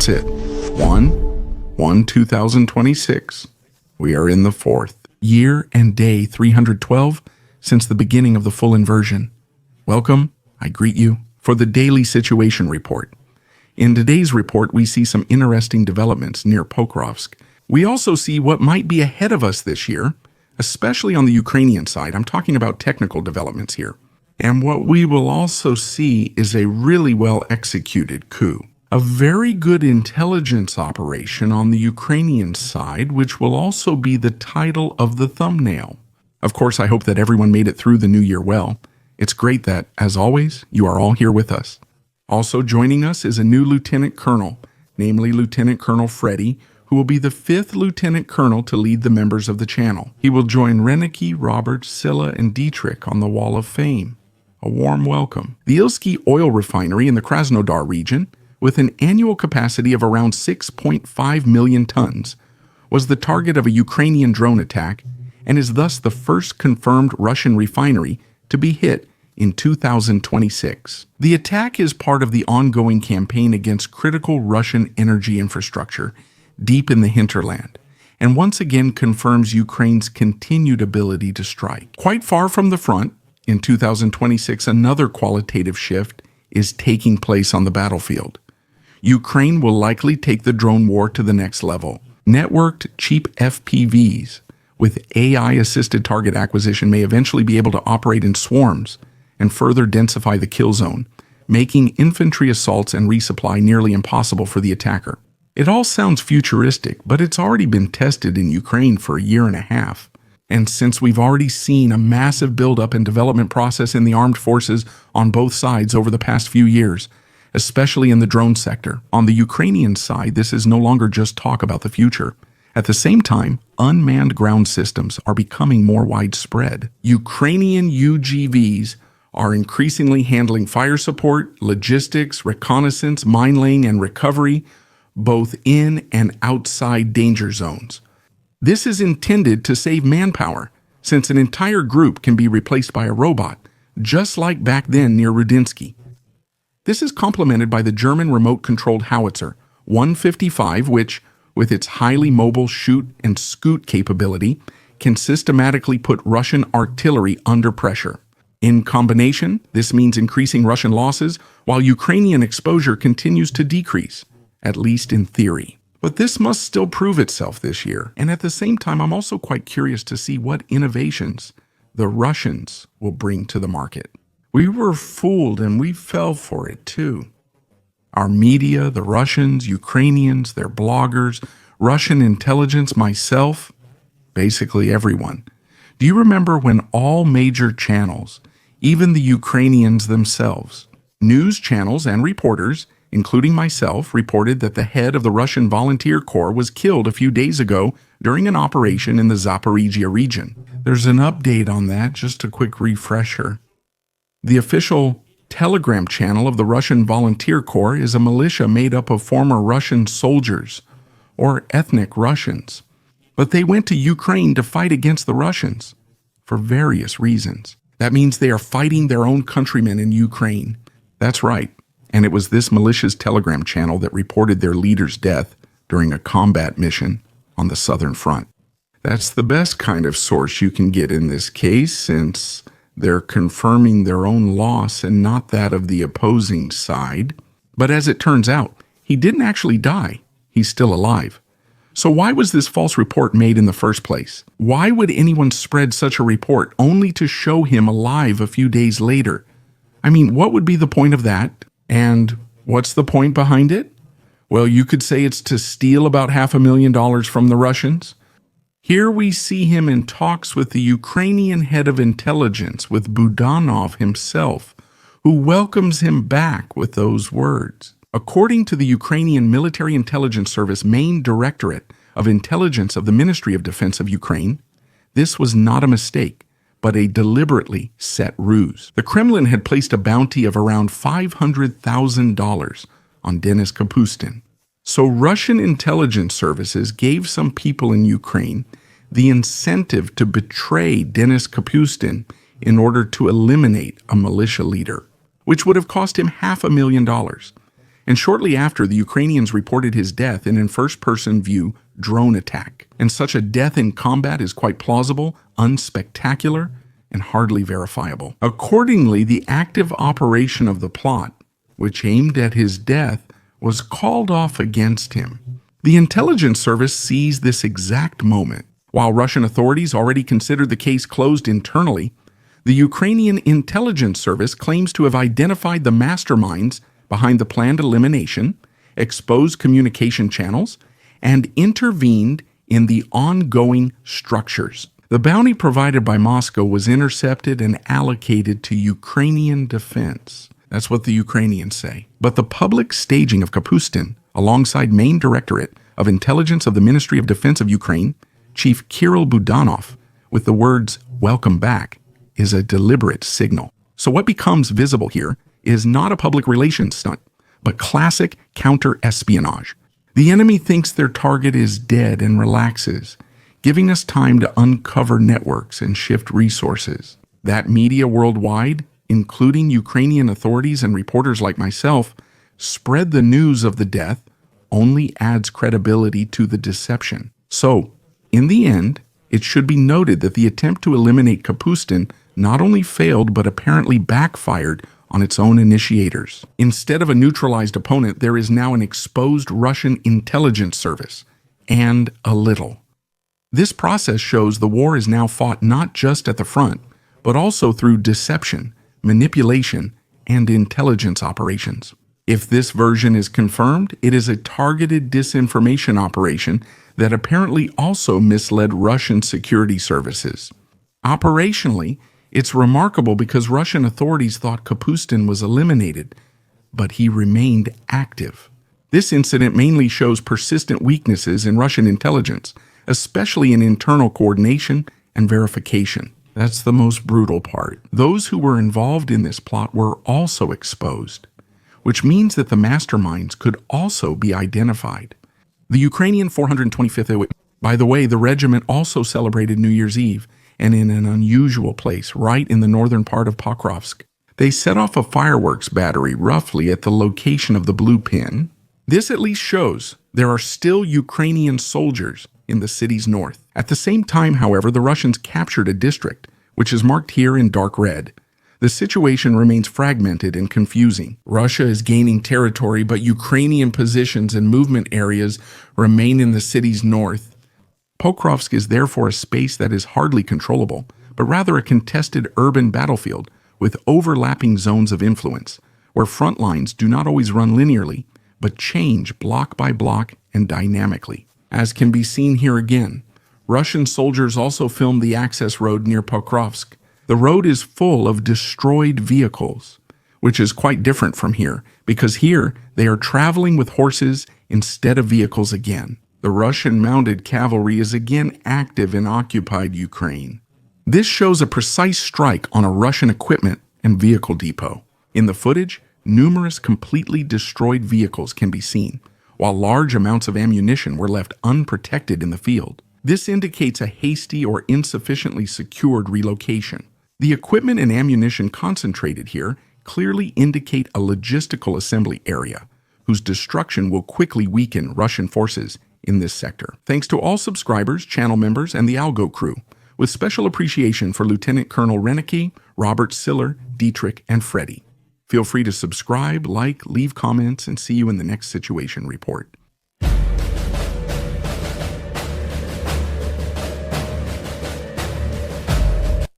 That's it. 1/1/2026. We are in the 4th year and day 312 since the beginning of the full inversion. Welcome, I greet you, for the daily situation report. In today's report, we see some interesting developments near Pokrovsk. We also see what might be ahead of us this year, especially on the Ukrainian side. I'm talking about technical developments here. And what we will also see is a really well-executed coup. A very good intelligence operation on the Ukrainian side, which will also be the title of the thumbnail. Of course, I hope that everyone made it through the new year well. It's great that, as always, you are all here with us. Also joining us is a new lieutenant colonel, namely Lieutenant Colonel Freddy, who will be the 5th lieutenant colonel to lead the members of the channel. He will join Renicky, Robert, Scylla, and Dietrich on the Wall of Fame. A warm welcome. The Ilsky oil refinery in the Krasnodar region, with an annual capacity of around 6.5 million tons, was the target of a Ukrainian drone attack and is thus the first confirmed Russian refinery to be hit in 2026. The attack is part of the ongoing campaign against critical Russian energy infrastructure deep in the hinterland, and once again confirms Ukraine's continued ability to strike. Quite far from the front, in 2026, another qualitative shift is taking place on the battlefield. Ukraine will likely take the drone war to the next level. Networked cheap FPVs with AI-assisted target acquisition may eventually be able to operate in swarms and further densify the kill zone, making infantry assaults and resupply nearly impossible for the attacker. It all sounds futuristic, but it's already been tested in Ukraine for a year and a half. And since we've already seen a massive buildup and development process in the armed forces on both sides over the past few years, especially in the drone sector, on the Ukrainian side, this is no longer just talk about the future. At the same time, unmanned ground systems are becoming more widespread. Ukrainian UGVs are increasingly handling fire support, logistics, reconnaissance, mine laying, and recovery, both in and outside danger zones. This is intended to save manpower, since an entire group can be replaced by a robot, just like back then near Rudinsky. This is complemented by the German remote-controlled howitzer 155, which, with its highly mobile shoot and scoot capability, can systematically put Russian artillery under pressure. In combination, this means increasing Russian losses while Ukrainian exposure continues to decrease, at least in theory. But this must still prove itself this year, and at the same time, I'm also quite curious to see what innovations the Russians will bring to the market. We were fooled and we fell for it too. Our media, the Russians, Ukrainians, their bloggers, Russian intelligence, myself, basically everyone. Do you remember when all major channels, even the Ukrainians themselves, news channels and reporters, including myself, reported that the head of the Russian Volunteer Corps was killed a few days ago during an operation in the Zaporizhia region? There's an update on that, just a quick refresher. The official Telegram channel of the Russian Volunteer Corps is a militia made up of former Russian soldiers, or ethnic Russians. But they went to Ukraine to fight against the Russians for various reasons. That means they are fighting their own countrymen in Ukraine. That's right. And it was this militia's Telegram channel that reported their leader's death during a combat mission on the southern front. That's the best kind of source you can get in this case, since they're confirming their own loss and not that of the opposing side. But as it turns out, he didn't actually die. He's still alive. So why was this false report made in the first place? Why would anyone spread such a report only to show him alive a few days later? I mean, what would be the point of that? And what's the point behind it? Well, you could say it's to steal about $500,000 from the Russians. Here we see him in talks with the Ukrainian head of intelligence, with Budanov himself, who welcomes him back with those words. According to the Ukrainian Military Intelligence Service Main Directorate of Intelligence of the Ministry of Defense of Ukraine, this was not a mistake, but a deliberately set ruse. The Kremlin had placed a bounty of around $500,000 on Denis Kapustin. So Russian intelligence services gave some people in Ukraine the incentive to betray Denis Kapustin in order to eliminate a militia leader, which would have cost him $500,000. And shortly after, the Ukrainians reported his death in a first-person view drone attack. And such a death in combat is quite plausible, unspectacular, and hardly verifiable. Accordingly, the active operation of the plot, which aimed at his death, was called off against him. The intelligence service sees this exact moment. While Russian authorities already considered the case closed internally, the Ukrainian intelligence service claims to have identified the masterminds behind the planned elimination, exposed communication channels, and intervened in the ongoing structures. The bounty provided by Moscow was intercepted and allocated to Ukrainian defense. That's what the Ukrainians say. But the public staging of Kapustin, alongside Main Directorate of Intelligence of the Ministry of Defense of Ukraine, Chief Kirill Budanov, with the words, "Welcome back," is a deliberate signal. So what becomes visible here is not a public relations stunt, but classic counter-espionage. The enemy thinks their target is dead and relaxes, giving us time to uncover networks and shift resources. That media worldwide, including Ukrainian authorities and reporters like myself, spread the news of the death only adds credibility to the deception. So, in the end, it should be noted that the attempt to eliminate Kapustin not only failed but apparently backfired on its own initiators. Instead of a neutralized opponent, there is now an exposed Russian intelligence service, and a little. This process shows the war is now fought not just at the front, but also through deception, manipulation, and intelligence operations. If this version is confirmed, it is a targeted disinformation operation that apparently also misled Russian security services. Operationally, it's remarkable because Russian authorities thought Kapustin was eliminated, but he remained active. This incident mainly shows persistent weaknesses in Russian intelligence, especially in internal coordination and verification. That's the most brutal part. Those who were involved in this plot were also exposed, which means that the masterminds could also be identified. The Ukrainian 425th, by the way, the regiment also celebrated New Year's Eve, and in an unusual place, right in the northern part of Pokrovsk. They set off a fireworks battery roughly at the location of the blue pin. This at least shows there are still Ukrainian soldiers in the city's north. At the same time, however, the Russians captured a district, which is marked here in dark red. The situation remains fragmented and confusing. Russia is gaining territory, but Ukrainian positions and movement areas remain in the city's north. Pokrovsk is therefore a space that is hardly controllable, but rather a contested urban battlefield with overlapping zones of influence, where front lines do not always run linearly, but change block by block and dynamically. As can be seen here again, Russian soldiers also filmed the access road near Pokrovsk. The road is full of destroyed vehicles, which is quite different from here, because here they are traveling with horses instead of vehicles again. The Russian mounted cavalry is again active in occupied Ukraine. This shows a precise strike on a Russian equipment and vehicle depot. In the footage, numerous completely destroyed vehicles can be seen, while large amounts of ammunition were left unprotected in the field. This indicates a hasty or insufficiently secured relocation. The equipment and ammunition concentrated here clearly indicate a logistical assembly area, whose destruction will quickly weaken Russian forces in this sector. Thanks to all subscribers, channel members, and the Algo crew, with special appreciation for Lieutenant Colonel Renicky, Robert Siller, Dietrich, and Freddie. Feel free to subscribe, like, leave comments, and see you in the next situation report.